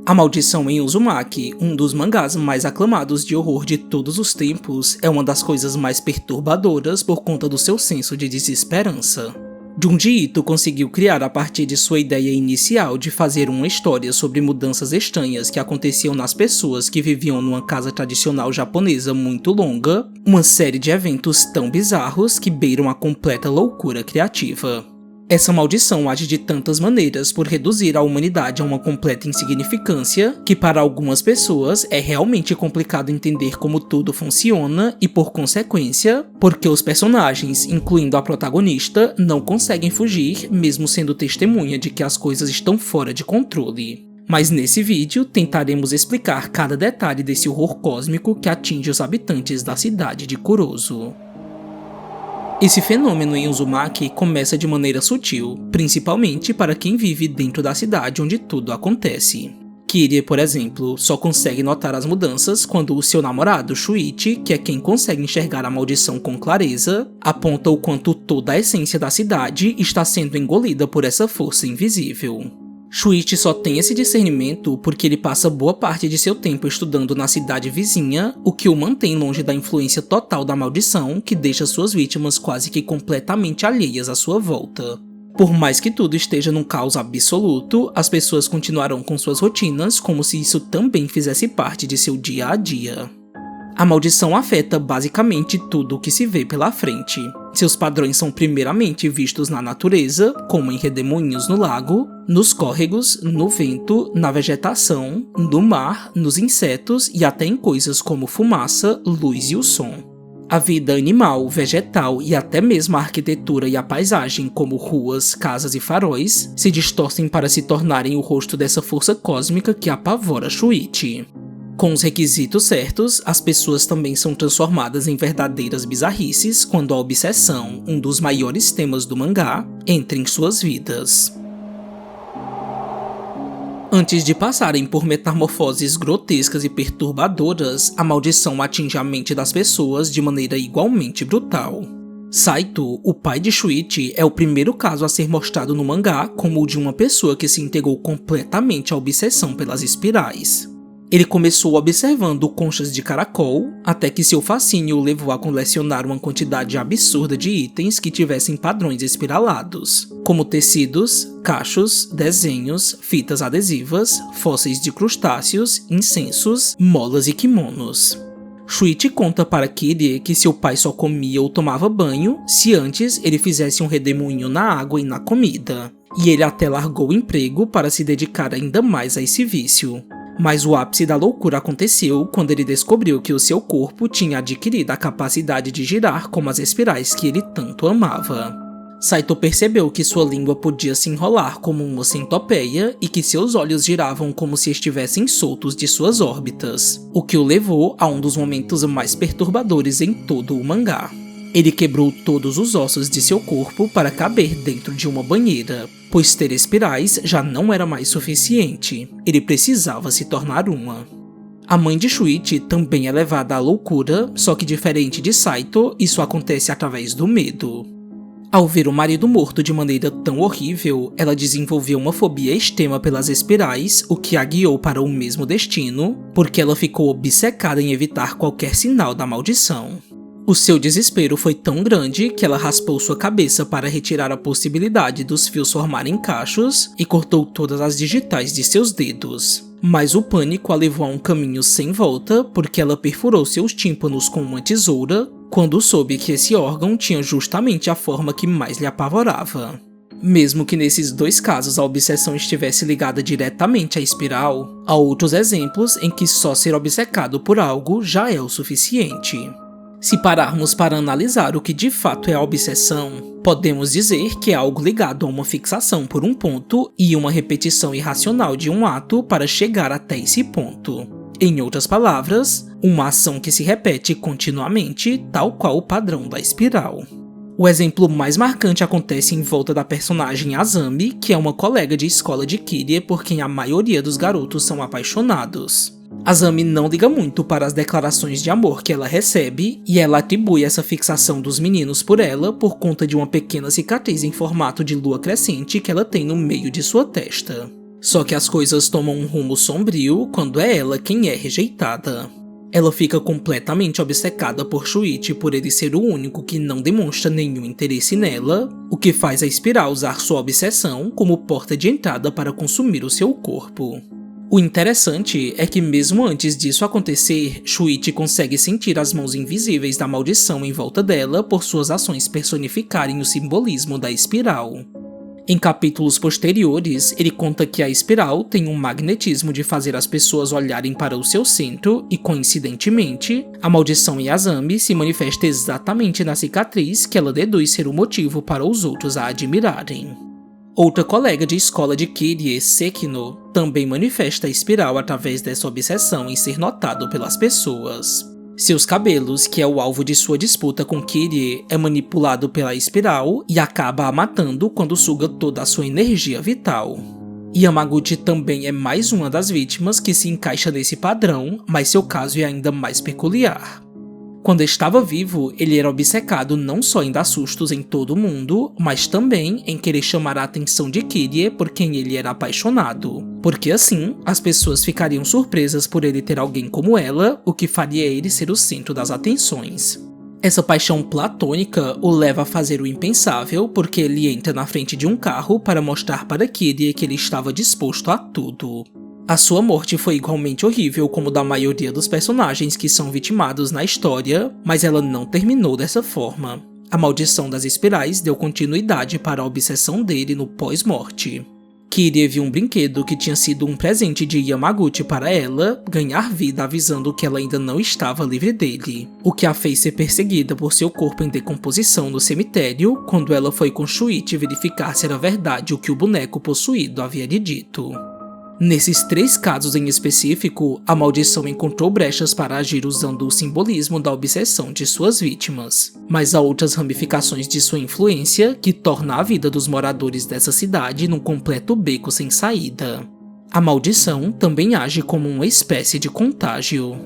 A Maldição em Uzumaki, um dos mangás mais aclamados de horror de todos os tempos, é uma das coisas mais perturbadoras por conta do seu senso de desesperança. Junji Ito conseguiu criar a partir de sua ideia inicial de fazer uma história sobre mudanças estranhas que aconteciam nas pessoas que viviam numa casa tradicional japonesa muito longa, uma série de eventos tão bizarros que beiram a completa loucura criativa. Essa maldição age de tantas maneiras por reduzir a humanidade a uma completa insignificância, que para algumas pessoas é realmente complicado entender como tudo funciona e, por consequência, porque os personagens, incluindo a protagonista, não conseguem fugir, mesmo sendo testemunha de que as coisas estão fora de controle. Mas nesse vídeo tentaremos explicar cada detalhe desse horror cósmico que atinge os habitantes da cidade de Kurozu. Esse fenômeno em Uzumaki começa de maneira sutil, principalmente para quem vive dentro da cidade onde tudo acontece. Kirie, por exemplo, só consegue notar as mudanças quando o seu namorado, Shuichi, que é quem consegue enxergar a maldição com clareza, aponta o quanto toda a essência da cidade está sendo engolida por essa força invisível. Shuichi só tem esse discernimento porque ele passa boa parte de seu tempo estudando na cidade vizinha, o que o mantém longe da influência total da maldição que deixa suas vítimas quase que completamente alheias à sua volta. Por mais que tudo esteja num caos absoluto, as pessoas continuarão com suas rotinas como se isso também fizesse parte de seu dia a dia. A maldição afeta basicamente tudo o que se vê pela frente. Seus padrões são primeiramente vistos na natureza, como em redemoinhos no lago, nos córregos, no vento, na vegetação, no mar, nos insetos e até em coisas como fumaça, luz e o som. A vida animal, vegetal e até mesmo a arquitetura e a paisagem, como ruas, casas e faróis, se distorcem para se tornarem o rosto dessa força cósmica que apavora Shuichi. Com os requisitos certos, as pessoas também são transformadas em verdadeiras bizarrices quando a obsessão, um dos maiores temas do mangá, entra em suas vidas. Antes de passarem por metamorfoses grotescas e perturbadoras, a maldição atinge a mente das pessoas de maneira igualmente brutal. Saito, o pai de Shuichi, é o primeiro caso a ser mostrado no mangá como o de uma pessoa que se entregou completamente à obsessão pelas espirais. Ele começou observando conchas de caracol, até que seu fascínio o levou a colecionar uma quantidade absurda de itens que tivessem padrões espiralados, como tecidos, cachos, desenhos, fitas adesivas, fósseis de crustáceos, incensos, molas e kimonos. Shuichi conta para Kirie que seu pai só comia ou tomava banho se antes ele fizesse um redemoinho na água e na comida, e ele até largou o emprego para se dedicar ainda mais a esse vício. Mas o ápice da loucura aconteceu quando ele descobriu que o seu corpo tinha adquirido a capacidade de girar como as espirais que ele tanto amava. Saito percebeu que sua língua podia se enrolar como uma centopeia e que seus olhos giravam como se estivessem soltos de suas órbitas, o que o levou a um dos momentos mais perturbadores em todo o mangá. Ele quebrou todos os ossos de seu corpo para caber dentro de uma banheira, pois ter espirais já não era mais suficiente, ele precisava se tornar uma. A mãe de Shuichi também é levada à loucura, só que diferente de Saito, isso acontece através do medo. Ao ver o marido morto de maneira tão horrível, ela desenvolveu uma fobia extrema pelas espirais, o que a guiou para o mesmo destino, porque ela ficou obcecada em evitar qualquer sinal da maldição. O seu desespero foi tão grande que ela raspou sua cabeça para retirar a possibilidade dos fios formarem cachos e cortou todas as digitais de seus dedos. Mas o pânico a levou a um caminho sem volta porque ela perfurou seus tímpanos com uma tesoura quando soube que esse órgão tinha justamente a forma que mais lhe apavorava. Mesmo que nesses dois casos a obsessão estivesse ligada diretamente à espiral, há outros exemplos em que só ser obcecado por algo já é o suficiente. Se pararmos para analisar o que de fato é a obsessão, podemos dizer que é algo ligado a uma fixação por um ponto e uma repetição irracional de um ato para chegar até esse ponto. Em outras palavras, uma ação que se repete continuamente, tal qual o padrão da espiral. O exemplo mais marcante acontece em volta da personagem Azami, que é uma colega de escola de Kirie por quem a maioria dos garotos são apaixonados. Azami não liga muito para as declarações de amor que ela recebe, e ela atribui essa fixação dos meninos por ela por conta de uma pequena cicatriz em formato de lua crescente que ela tem no meio de sua testa. Só que as coisas tomam um rumo sombrio quando é ela quem é rejeitada. Ela fica completamente obcecada por Shuichi por ele ser o único que não demonstra nenhum interesse nela, o que faz a Espiral usar sua obsessão como porta de entrada para consumir o seu corpo. O interessante é que mesmo antes disso acontecer, Shuichi consegue sentir as mãos invisíveis da maldição em volta dela por suas ações personificarem o simbolismo da espiral. Em capítulos posteriores, ele conta que a espiral tem um magnetismo de fazer as pessoas olharem para o seu centro e, coincidentemente, a maldição Yazami se manifesta exatamente na cicatriz que ela deduz ser o motivo para os outros a admirarem. Outra colega de escola de Kirie, Sekino, também manifesta a espiral através dessa obsessão em ser notado pelas pessoas. Seus cabelos, que é o alvo de sua disputa com Kirie, é manipulado pela espiral e acaba a matando quando suga toda a sua energia vital. Yamaguchi também é mais uma das vítimas que se encaixa nesse padrão, mas seu caso é ainda mais peculiar. Quando estava vivo, ele era obcecado não só em dar sustos em todo mundo, mas também em querer chamar a atenção de Kirie por quem ele era apaixonado, porque assim, as pessoas ficariam surpresas por ele ter alguém como ela, o que faria ele ser o centro das atenções. Essa paixão platônica o leva a fazer o impensável, porque ele entra na frente de um carro para mostrar para Kirie que ele estava disposto a tudo. A sua morte foi igualmente horrível como da maioria dos personagens que são vitimados na história, mas ela não terminou dessa forma. A maldição das espirais deu continuidade para a obsessão dele no pós-morte. Kirie viu um brinquedo que tinha sido um presente de Yamaguchi para ela ganhar vida avisando que ela ainda não estava livre dele, o que a fez ser perseguida por seu corpo em decomposição no cemitério quando ela foi com Shuichi verificar se era verdade o que o boneco possuído havia lhe dito. Nesses 3 casos em específico, a maldição encontrou brechas para agir usando o simbolismo da obsessão de suas vítimas, mas há outras ramificações de sua influência que torna a vida dos moradores dessa cidade num completo beco sem saída. A maldição também age como uma espécie de contágio.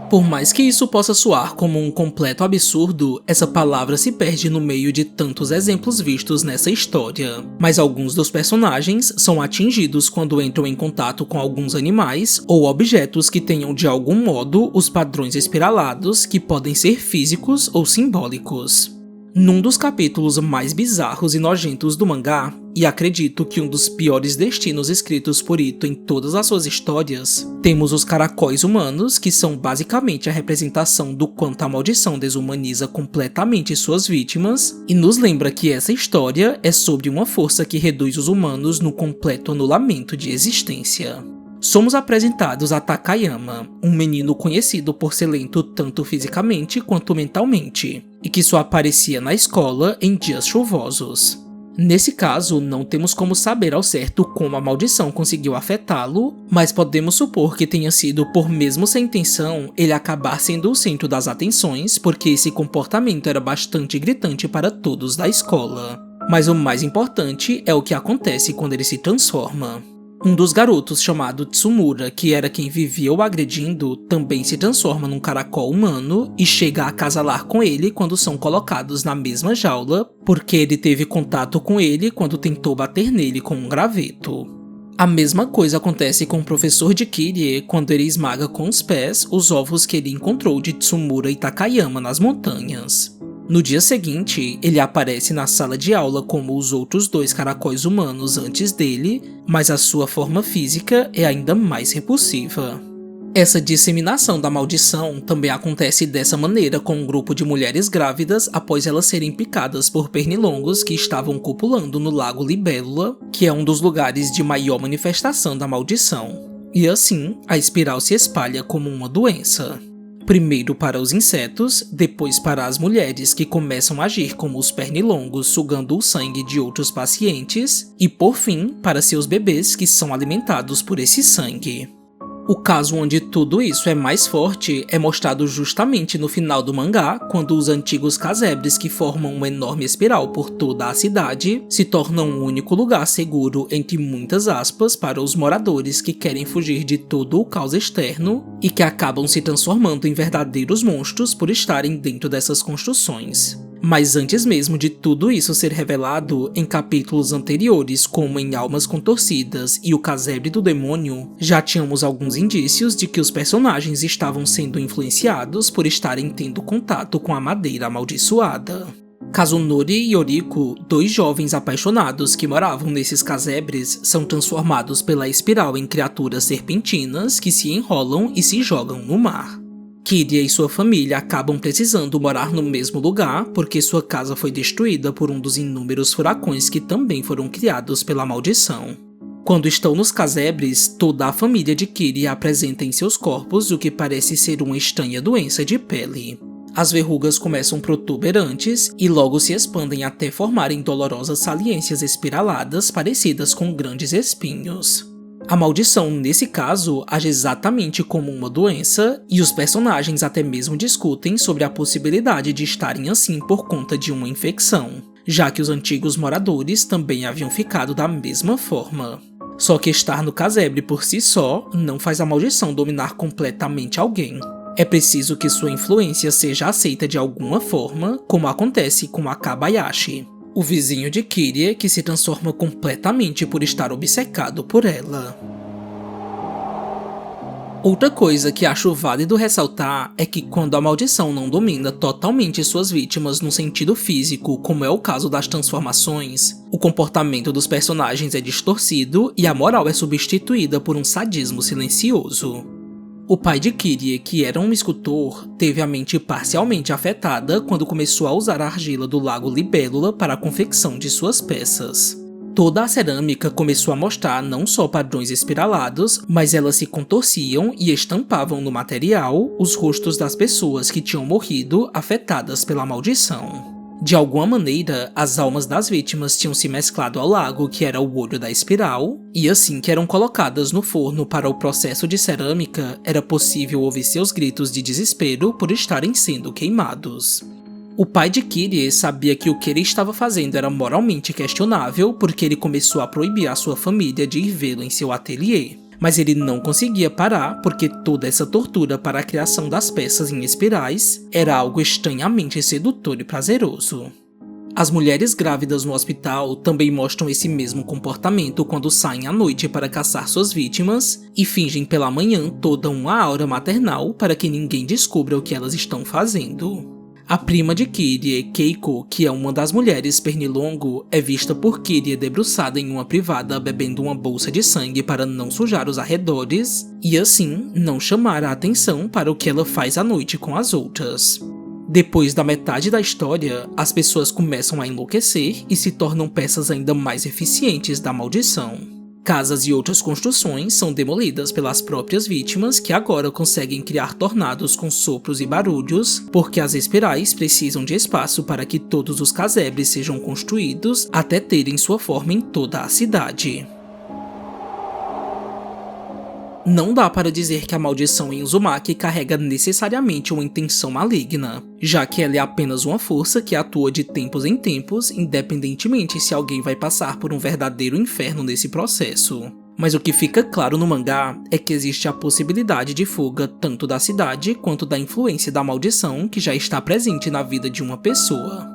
Por mais que isso possa soar como um completo absurdo, essa palavra se perde no meio de tantos exemplos vistos nessa história. Mas alguns dos personagens são atingidos quando entram em contato com alguns animais ou objetos que tenham de algum modo os padrões espiralados que podem ser físicos ou simbólicos. Num dos capítulos mais bizarros e nojentos do mangá, e acredito que um dos piores destinos escritos por Ito em todas as suas histórias, temos os caracóis humanos, que são basicamente a representação do quanto a maldição desumaniza completamente suas vítimas, e nos lembra que essa história é sobre uma força que reduz os humanos no completo anulamento de existência. Somos apresentados a Takayama, um menino conhecido por ser lento tanto fisicamente quanto mentalmente, e que só aparecia na escola em dias chuvosos. Nesse caso, não temos como saber ao certo como a maldição conseguiu afetá-lo, mas podemos supor que tenha sido por mesmo sem intenção ele acabar sendo o centro das atenções, porque esse comportamento era bastante gritante para todos da escola. Mas o mais importante é o que acontece quando ele se transforma. Um dos garotos, chamado Tsumura, que era quem vivia o agredindo, também se transforma num caracol humano e chega a acasalar com ele quando são colocados na mesma jaula, porque ele teve contato com ele quando tentou bater nele com um graveto. A mesma coisa acontece com o professor de Kirie quando ele esmaga com os pés os ovos que ele encontrou de Tsumura e Takayama nas montanhas. No dia seguinte, ele aparece na sala de aula como os outros 2 caracóis humanos antes dele, mas a sua forma física é ainda mais repulsiva. Essa disseminação da maldição também acontece dessa maneira com um grupo de mulheres grávidas após elas serem picadas por pernilongos que estavam copulando no Lago Libélula, que é um dos lugares de maior manifestação da maldição. E assim, a espiral se espalha como uma doença. Primeiro para os insetos, depois para as mulheres que começam a agir como os pernilongos sugando o sangue de outros pacientes, e por fim para seus bebês que são alimentados por esse sangue. O caso onde tudo isso é mais forte é mostrado justamente no final do mangá, quando os antigos casebres que formam uma enorme espiral por toda a cidade se tornam um único lugar seguro, entre muitas aspas, para os moradores que querem fugir de todo o caos externo e que acabam se transformando em verdadeiros monstros por estarem dentro dessas construções. Mas antes mesmo de tudo isso ser revelado, em capítulos anteriores, como em Almas Contorcidas e O Casebre do Demônio, já tínhamos alguns indícios de que os personagens estavam sendo influenciados por estarem tendo contato com a madeira amaldiçoada. Kazunori e Yoriko, dois jovens apaixonados que moravam nesses casebres, são transformados pela espiral em criaturas serpentinas que se enrolam e se jogam no mar. Kiria e sua família acabam precisando morar no mesmo lugar porque sua casa foi destruída por um dos inúmeros furacões que também foram criados pela maldição. Quando estão nos casebres, toda a família de Kiria apresenta em seus corpos o que parece ser uma estranha doença de pele. As verrugas começam protuberantes e logo se expandem até formarem dolorosas saliências espiraladas parecidas com grandes espinhos. A maldição, nesse caso, age exatamente como uma doença, e os personagens até mesmo discutem sobre a possibilidade de estarem assim por conta de uma infecção, já que os antigos moradores também haviam ficado da mesma forma. Só que estar no casebre por si só não faz a maldição dominar completamente alguém. É preciso que sua influência seja aceita de alguma forma, como acontece com Akabayashi, o vizinho de Kiria que se transforma completamente por estar obcecado por ela. Outra coisa que acho válido ressaltar é que quando a maldição não domina totalmente suas vítimas no sentido físico, como é o caso das transformações, o comportamento dos personagens é distorcido e a moral é substituída por um sadismo silencioso. O pai de Kiria, que era um escultor, teve a mente parcialmente afetada quando começou a usar a argila do lago Libélula para a confecção de suas peças. Toda a cerâmica começou a mostrar não só padrões espiralados, mas elas se contorciam e estampavam no material os rostos das pessoas que tinham morrido afetadas pela maldição. De alguma maneira, as almas das vítimas tinham se mesclado ao lago que era o olho da espiral, e assim que eram colocadas no forno para o processo de cerâmica, era possível ouvir seus gritos de desespero por estarem sendo queimados. O pai de Kiria sabia que o que ele estava fazendo era moralmente questionável porque ele começou a proibir a sua família de ir vê-lo em seu ateliê. Mas ele não conseguia parar porque toda essa tortura para a criação das peças em espirais era algo estranhamente sedutor e prazeroso. As mulheres grávidas no hospital também mostram esse mesmo comportamento quando saem à noite para caçar suas vítimas e fingem pela manhã toda uma aura maternal para que ninguém descubra o que elas estão fazendo. A prima de Kiria, Keiko, que é uma das mulheres pernilongo, é vista por Kiria debruçada em uma privada bebendo uma bolsa de sangue para não sujar os arredores e assim não chamar a atenção para o que ela faz à noite com as outras. Depois da metade da história, as pessoas começam a enlouquecer e se tornam peças ainda mais eficientes da maldição. Casas e outras construções são demolidas pelas próprias vítimas que agora conseguem criar tornados com sopros e barulhos, porque as espirais precisam de espaço para que todos os casebres sejam construídos até terem sua forma em toda a cidade. Não dá para dizer que a maldição em Uzumaki carrega necessariamente uma intenção maligna, já que ela é apenas uma força que atua de tempos em tempos, independentemente se alguém vai passar por um verdadeiro inferno nesse processo. Mas o que fica claro no mangá é que existe a possibilidade de fuga tanto da cidade quanto da influência da maldição que já está presente na vida de uma pessoa.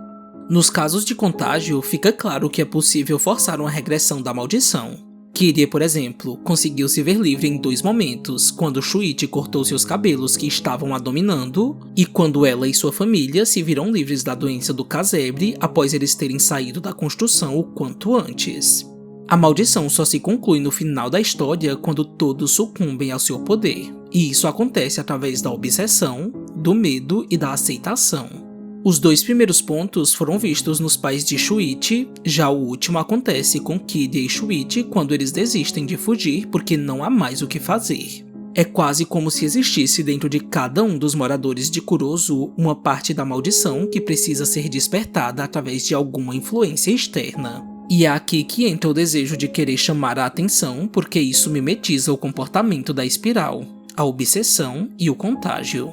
Nos casos de contágio, fica claro que é possível forçar uma regressão da maldição. Kiria, por exemplo, conseguiu se ver livre em 2 momentos, quando Shuichi cortou seus cabelos que estavam a dominando, e quando ela e sua família se viram livres da doença do casebre após eles terem saído da construção o quanto antes. A maldição só se conclui no final da história quando todos sucumbem ao seu poder, e isso acontece através da obsessão, do medo e da aceitação. Os 2 primeiros pontos foram vistos nos pais de Shuichi, já o último acontece com Kiria e Shuichi quando eles desistem de fugir porque não há mais o que fazer. É quase como se existisse dentro de cada um dos moradores de Kurozu uma parte da maldição que precisa ser despertada através de alguma influência externa. E é aqui que entra o desejo de querer chamar a atenção porque isso mimetiza o comportamento da espiral, a obsessão e o contágio.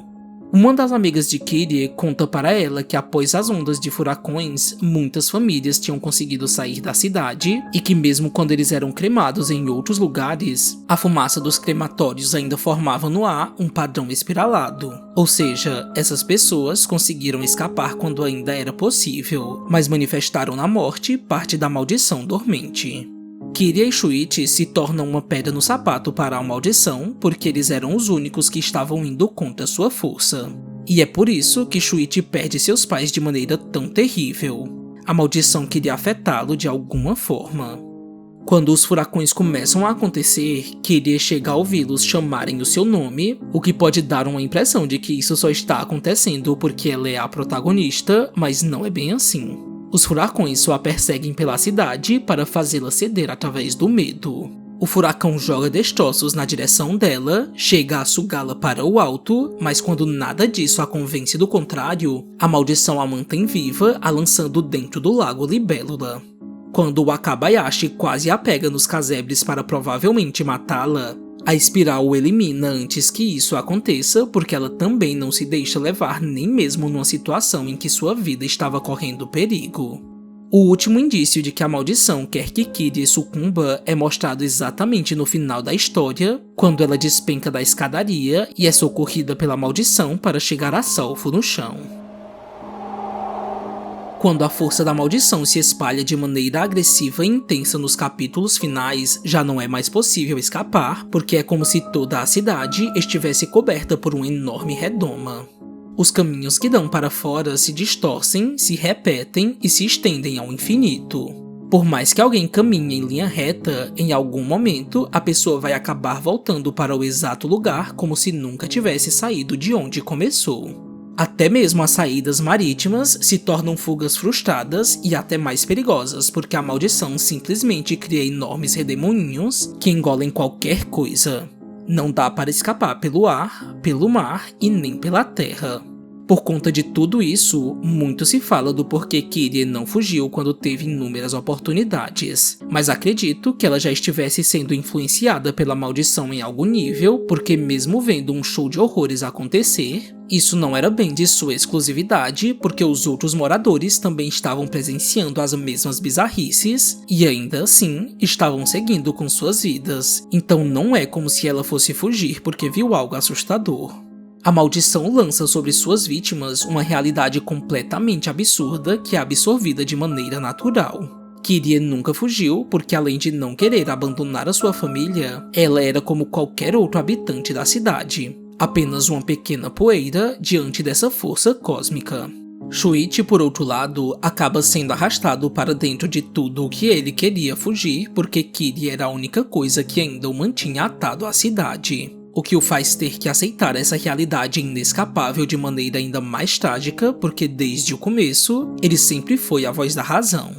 Uma das amigas de Kirie conta para ela que após as ondas de furacões, muitas famílias tinham conseguido sair da cidade e que mesmo quando eles eram cremados em outros lugares, a fumaça dos crematórios ainda formava no ar um padrão espiralado. Ou seja, essas pessoas conseguiram escapar quando ainda era possível, mas manifestaram na morte parte da maldição dormente. Kirie e Shuichi se tornam uma pedra no sapato para a maldição porque eles eram os únicos que estavam indo contra sua força. E é por isso que Shuichi perde seus pais de maneira tão terrível. A maldição queria afetá-lo de alguma forma. Quando os furacões começam a acontecer, Kirie chega a ouvi-los chamarem o seu nome, o que pode dar uma impressão de que isso só está acontecendo porque ela é a protagonista, mas não é bem assim. Os furacões só a perseguem pela cidade para fazê-la ceder através do medo. O furacão joga destroços na direção dela, chega a sugá-la para o alto, mas quando nada disso a convence do contrário, a maldição a mantém viva, a lançando dentro do lago Libélula. Quando o Wakabayashi quase a pega nos casebres para provavelmente matá-la, a espiral o elimina antes que isso aconteça porque ela também não se deixa levar nem mesmo numa situação em que sua vida estava correndo perigo. O último indício de que a maldição quer que Kirie sucumba é mostrado exatamente no final da história, quando ela despenca da escadaria e é socorrida pela maldição para chegar a salvo no chão. Quando a força da maldição se espalha de maneira agressiva e intensa nos capítulos finais, já não é mais possível escapar, porque é como se toda a cidade estivesse coberta por uma enorme redoma. Os caminhos que dão para fora se distorcem, se repetem e se estendem ao infinito. Por mais que alguém caminhe em linha reta, em algum momento a pessoa vai acabar voltando para o exato lugar como se nunca tivesse saído de onde começou. Até mesmo as saídas marítimas se tornam fugas frustradas e até mais perigosas porque a maldição simplesmente cria enormes redemoinhos que engolem qualquer coisa. Não dá para escapar pelo ar, pelo mar e nem pela terra. Por conta de tudo isso, muito se fala do porquê Kirie não fugiu quando teve inúmeras oportunidades, mas acredito que ela já estivesse sendo influenciada pela maldição em algum nível, porque mesmo vendo um show de horrores acontecer, isso não era bem de sua exclusividade, porque os outros moradores também estavam presenciando as mesmas bizarrices e ainda assim estavam seguindo com suas vidas, então não é como se ela fosse fugir porque viu algo assustador. A maldição lança sobre suas vítimas uma realidade completamente absurda que é absorvida de maneira natural. Kirie nunca fugiu porque, além de não querer abandonar a sua família, ela era como qualquer outro habitante da cidade, apenas uma pequena poeira diante dessa força cósmica. Shuichi, por outro lado, acaba sendo arrastado para dentro de tudo o que ele queria fugir porque Kirie era a única coisa que ainda o mantinha atado à cidade. O que o faz ter que aceitar essa realidade inescapável de maneira ainda mais trágica, porque desde o começo, ele sempre foi a voz da razão.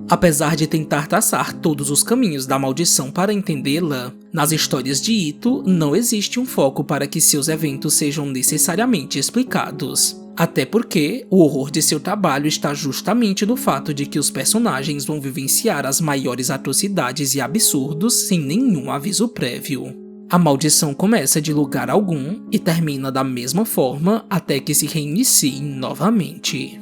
Apesar de tentar traçar todos os caminhos da maldição para entendê-la, nas histórias de Ito não existe um foco para que seus eventos sejam necessariamente explicados. Até porque o horror de seu trabalho está justamente no fato de que os personagens vão vivenciar as maiores atrocidades e absurdos sem nenhum aviso prévio. A maldição começa de lugar algum e termina da mesma forma até que se reinicie novamente.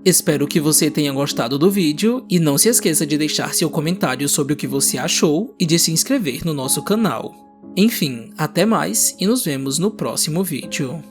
Espero que você tenha gostado do vídeo e não se esqueça de deixar seu comentário sobre o que você achou e de se inscrever no nosso canal. Enfim, até mais e nos vemos no próximo vídeo.